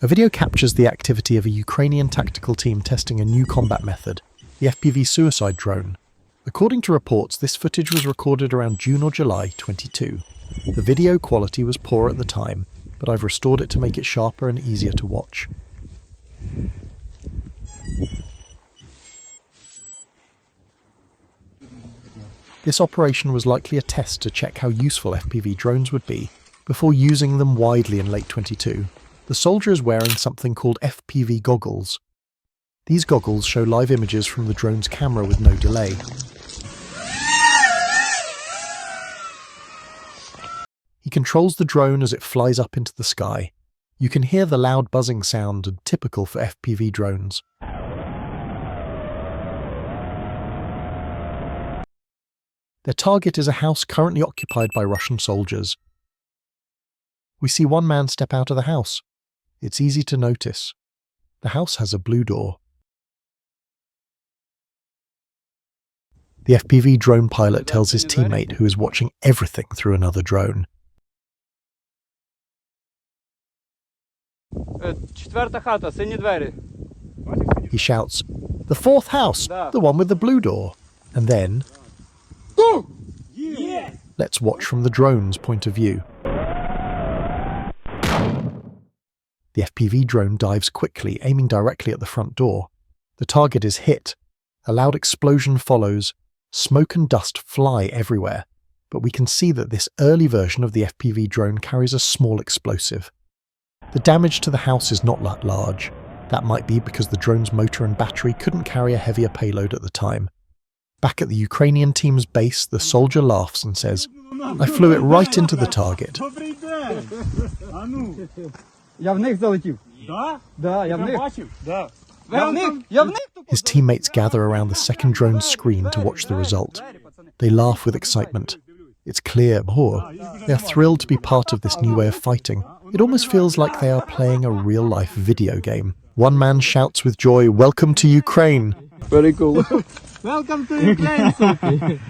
A video captures the activity of a Ukrainian tactical team testing a new combat method, the FPV suicide drone. According to reports, this footage was recorded around June or July 22. The video quality was poor at the time, but I've restored it to make it sharper and easier to watch. This operation was likely a test to check how useful FPV drones would be before using them widely in late 22. The soldier is wearing something called FPV goggles. These goggles show live images from the drone's camera with no delay. He controls the drone as it flies up into the sky. You can hear the loud buzzing sound typical for FPV drones. Their target is a house currently occupied by Russian soldiers. We see one man step out of the house. It's easy to notice. The house has a blue door. The FPV drone pilot tells his teammate, who is watching everything through another drone. He shouts, "The fourth house, the one with the blue door." And then, let's watch from the drone's point of view. The FPV drone dives quickly, aiming directly at the front door. The target is hit. A loud explosion follows. Smoke and dust fly everywhere, but we can see that this early version of the FPV drone carries a small explosive. The damage to the house is not that large. That might be because the drone's motor and battery couldn't carry a heavier payload at the time. Back at the Ukrainian team's base, the soldier laughs and says, "I flew it right into the target." His teammates gather around the second drone's screen to watch the result. They laugh with excitement. It's clear, they are thrilled to be part of this new way of fighting. It almost feels like they are playing a real-life video game. One man shouts with joy, "Welcome to Ukraine!" Very cool. Welcome to Ukraine, Sophie.